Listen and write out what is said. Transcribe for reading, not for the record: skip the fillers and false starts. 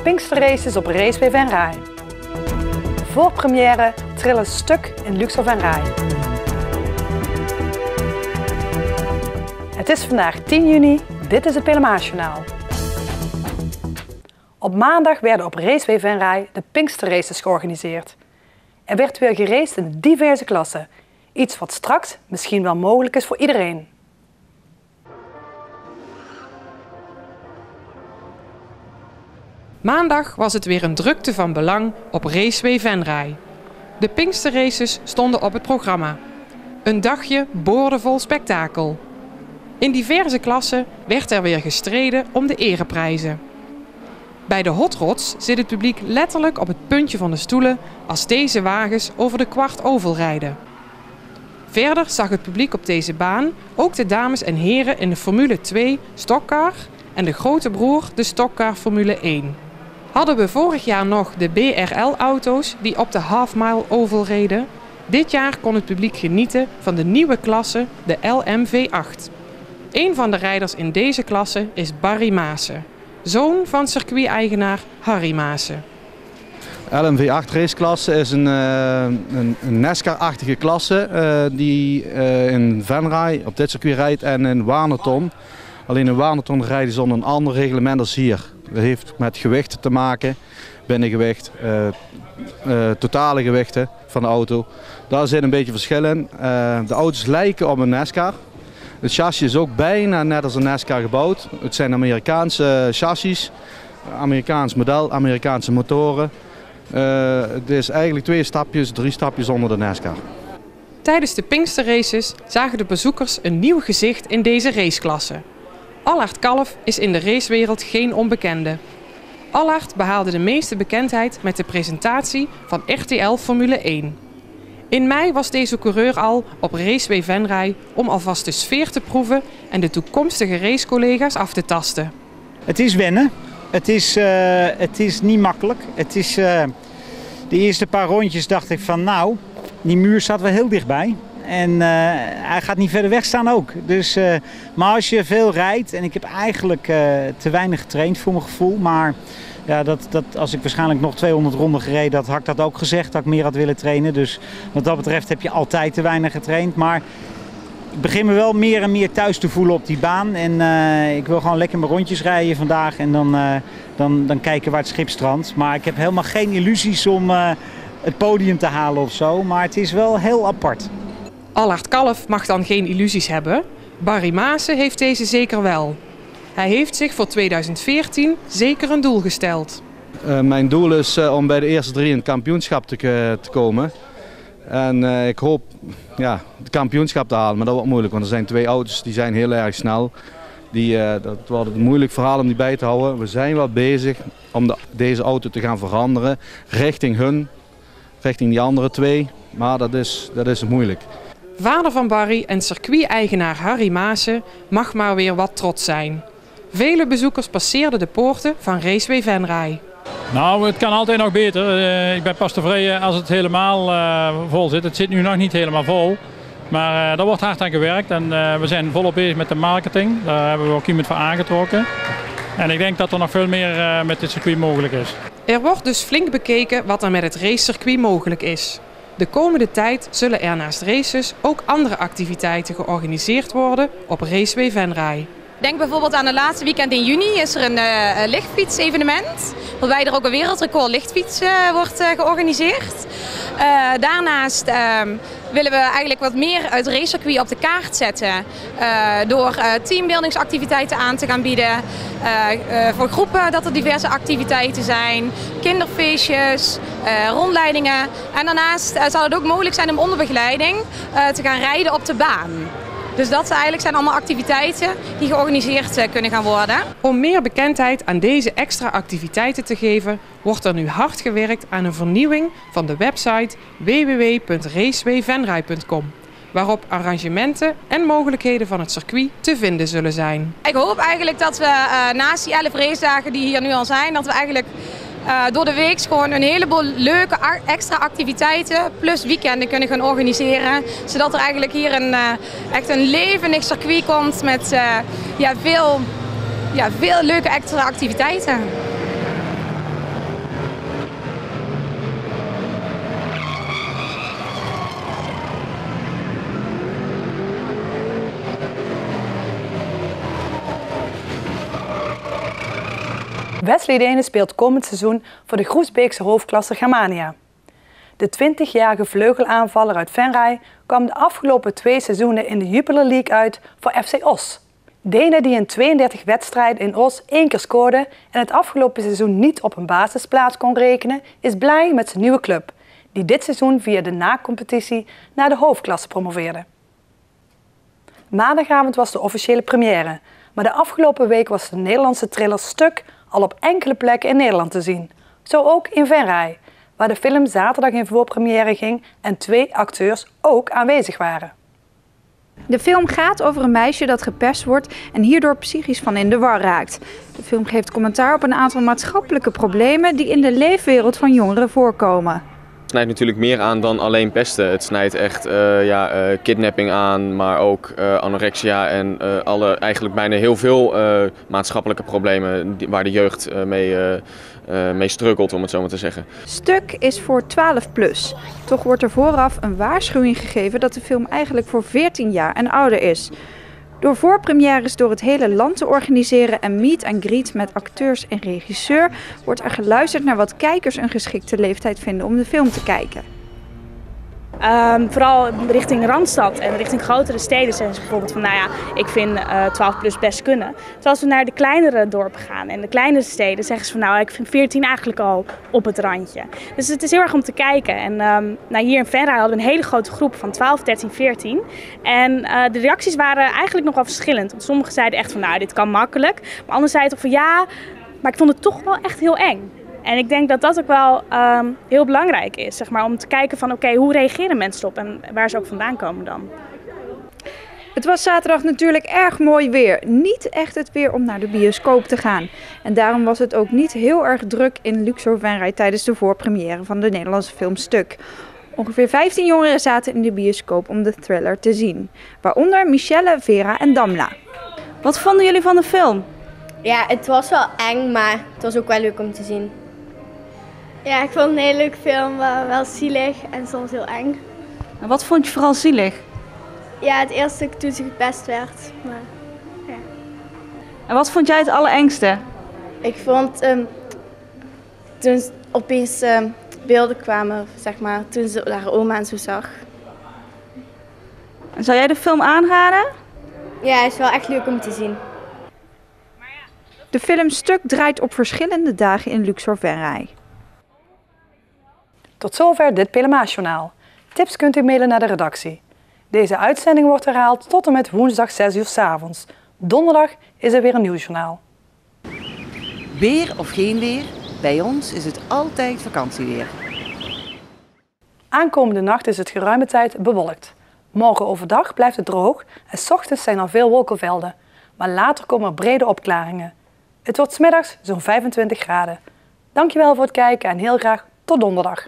Pinksterraces op Raceway Venray. Voor première trillen stuk in Luxor Venray. Het is vandaag 10 juni, dit is het PLMA-journaal. Op maandag werden op Raceway Venray de Pinksterraces georganiseerd. Er werd weer geraced in diverse klassen. Iets wat straks misschien wel mogelijk is voor iedereen. Maandag was het weer een drukte van belang op Raceway Venray. De Pinksterraces stonden op het programma. Een dagje boordevol spektakel. In diverse klassen werd er weer gestreden om de ereprijzen. Bij de hot rods zit het publiek letterlijk op het puntje van de stoelen als deze wagens over de kwart oval rijden. Verder zag het publiek op deze baan ook de dames en heren in de Formule 2 Stockcar en de grote broer de Stockcar Formule 1. Hadden we vorig jaar nog de BRL-auto's die op de Half Mile Oval reden, dit jaar kon het publiek genieten van de nieuwe klasse, de LMV8. Een van de rijders in deze klasse is Barry Maassen, zoon van circuit-eigenaar Harry Maassen. LMV8 raceklasse is een NASCAR-achtige klasse die in Venray op dit circuit rijdt en in Warneton. Alleen in Warneton rijden ze onder een ander reglement als hier. Dat heeft met gewichten te maken, binnengewicht, totale gewichten van de auto. Daar zit een beetje verschil in. De auto's lijken op een NASCAR. Het chassis is ook bijna net als een NASCAR gebouwd. Het zijn Amerikaanse chassis, Amerikaans model, Amerikaanse motoren. Het is eigenlijk 3 stapjes onder de NASCAR. Tijdens de Pinksterraces zagen de bezoekers een nieuw gezicht in deze raceklasse. Allard Kalf is in de racewereld geen onbekende. Allard behaalde de meeste bekendheid met de presentatie van RTL Formule 1. In mei was deze coureur al op Raceway Venray om alvast de sfeer te proeven en de toekomstige racecollega's af te tasten. Het is wennen. Het is niet makkelijk. De eerste paar rondjes dacht ik van nou, die muur staat wel heel dichtbij. En hij gaat niet verder weg staan ook. Dus, maar als je veel rijdt, en ik heb eigenlijk te weinig getraind voor mijn gevoel. Maar ja, als ik waarschijnlijk nog 200 ronden gereden had, had ik dat ook gezegd. Dat ik meer had willen trainen. Dus wat dat betreft heb je altijd te weinig getraind. Maar ik begin me wel meer en meer thuis te voelen op die baan. En ik wil gewoon lekker mijn rondjes rijden vandaag. En dan kijken waar het schip strandt. Maar ik heb helemaal geen illusies om het podium te halen of zo. Maar het is wel heel apart. Allard Kalf mag dan geen illusies hebben. Barry Maassen heeft deze zeker wel. Hij heeft zich voor 2014 zeker een doel gesteld. Mijn doel is om bij de eerste 3 in het kampioenschap te komen. En ik hoop het kampioenschap te halen, maar dat wordt moeilijk. Want er zijn 2 auto's die zijn heel erg snel. Dat wordt een moeilijk verhaal om die bij te houden. We zijn wel bezig om deze auto te gaan veranderen richting die andere 2. Maar dat is moeilijk. Vader van Barry en circuit-eigenaar Harry Maassen mag maar weer wat trots zijn. Vele bezoekers passeerden de poorten van Raceway Venray. Nou, het kan altijd nog beter. Ik ben pas tevreden als het helemaal vol zit. Het zit nu nog niet helemaal vol. Maar daar wordt hard aan gewerkt en we zijn volop bezig met de marketing. Daar hebben we ook iemand voor aangetrokken. En ik denk dat er nog veel meer met dit circuit mogelijk is. Er wordt dus flink bekeken wat er met het racecircuit mogelijk is. De komende tijd zullen er naast races ook andere activiteiten georganiseerd worden op Raceway Venray. Denk bijvoorbeeld aan het laatste weekend in juni is er een lichtfiets-evenement. Waarbij er ook een wereldrecord lichtfiets wordt georganiseerd. Daarnaast willen we eigenlijk wat meer het racecircuit op de kaart zetten. Door teambuildingsactiviteiten aan te gaan bieden. Voor groepen dat er diverse activiteiten zijn. Kinderfeestjes, rondleidingen. En daarnaast zal het ook mogelijk zijn om onder begeleiding te gaan rijden op de baan. Dus dat zijn allemaal activiteiten die georganiseerd kunnen gaan worden. Om meer bekendheid aan deze extra activiteiten te geven, wordt er nu hard gewerkt aan een vernieuwing van de website www.racewayvenray.com, waarop arrangementen en mogelijkheden van het circuit te vinden zullen zijn. Ik hoop eigenlijk dat we naast die 11 racedagen die hier nu al zijn, dat we eigenlijk door de week gewoon een heleboel leuke extra activiteiten plus weekenden kunnen gaan organiseren. Zodat er eigenlijk hier echt een levendig circuit komt met veel leuke extra activiteiten. Wesley Denen speelt komend seizoen voor de Groesbeekse hoofdklasse Germania. De 20-jarige vleugelaanvaller uit Venray kwam de afgelopen 2 seizoenen in de Jupiler League uit voor FC Os. Denen die in 32 wedstrijden in Os 1 keer scoorde en het afgelopen seizoen niet op een basisplaats kon rekenen, is blij met zijn nieuwe club, die dit seizoen via de na-competitie naar de hoofdklasse promoveerde. Maandagavond was de officiële première, maar de afgelopen week was de Nederlandse thriller Stuk al op enkele plekken in Nederland te zien. Zo ook in Venray, waar de film zaterdag in voorpremière ging en 2 acteurs ook aanwezig waren. De film gaat over een meisje dat gepest wordt en hierdoor psychisch van in de war raakt. De film geeft commentaar op een aantal maatschappelijke problemen die in de leefwereld van jongeren voorkomen. Het snijdt natuurlijk meer aan dan alleen pesten. Het snijdt echt kidnapping aan, maar ook anorexia en eigenlijk bijna heel veel maatschappelijke problemen waar de jeugd mee struggelt, om het zo maar te zeggen. Stuk is voor 12+. Toch wordt er vooraf een waarschuwing gegeven dat de film eigenlijk voor 14 jaar en ouder is. Door voorpremières door het hele land te organiseren en meet and greet met acteurs en regisseur wordt er geluisterd naar wat kijkers een geschikte leeftijd vinden om de film te kijken. Vooral richting Randstad en richting grotere steden zeggen ze bijvoorbeeld van nou ja, ik vind 12+ best kunnen. Terwijl als we naar de kleinere dorpen gaan en de kleinere steden zeggen ze van nou ik vind 14 eigenlijk al op het randje. Dus het is heel erg om te kijken. En hier in Venray hadden we een hele grote groep van 12, 13, 14. En de reacties waren eigenlijk nogal verschillend. Want sommigen zeiden echt van nou dit kan makkelijk. Maar anderen zeiden toch van ja, maar ik vond het toch wel echt heel eng. En ik denk dat dat ook wel heel belangrijk is, zeg maar, om te kijken van oké, hoe reageren mensen erop en waar ze ook vandaan komen dan. Het was zaterdag natuurlijk erg mooi weer. Niet echt het weer om naar de bioscoop te gaan. En daarom was het ook niet heel erg druk in Luxor Venray tijdens de voorpremière van de Nederlandse film Stuk. Ongeveer 15 jongeren zaten in de bioscoop om de thriller te zien. Waaronder Michelle, Vera en Damla. Wat vonden jullie van de film? Ja, het was wel eng, maar het was ook wel leuk om te zien. Ja, ik vond het een hele leuke film, wel zielig en soms heel eng. En wat vond je vooral zielig? Ja, het eerste stuk toen ze gepest werd. Maar, ja. En wat vond jij het allerengste? Ik vond toen opeens beelden kwamen, zeg maar, toen ze haar oma en zo zag. En zou jij de film aanraden? Ja, het is wel echt leuk om te zien. De film Stuk draait op verschillende dagen in Luxor Venray. Tot zover dit Pelemaasjournaal. Tips kunt u mailen naar de redactie. Deze uitzending wordt herhaald tot en met woensdag 6 uur 's avonds. Donderdag is er weer een nieuwsjournaal. Weer of geen weer, bij ons is het altijd vakantieweer. Aankomende nacht is het geruime tijd bewolkt. Morgen overdag blijft het droog en 's ochtends zijn er veel wolkenvelden. Maar later komen er brede opklaringen. Het wordt 's middags zo'n 25 graden. Dankjewel voor het kijken en heel graag tot donderdag.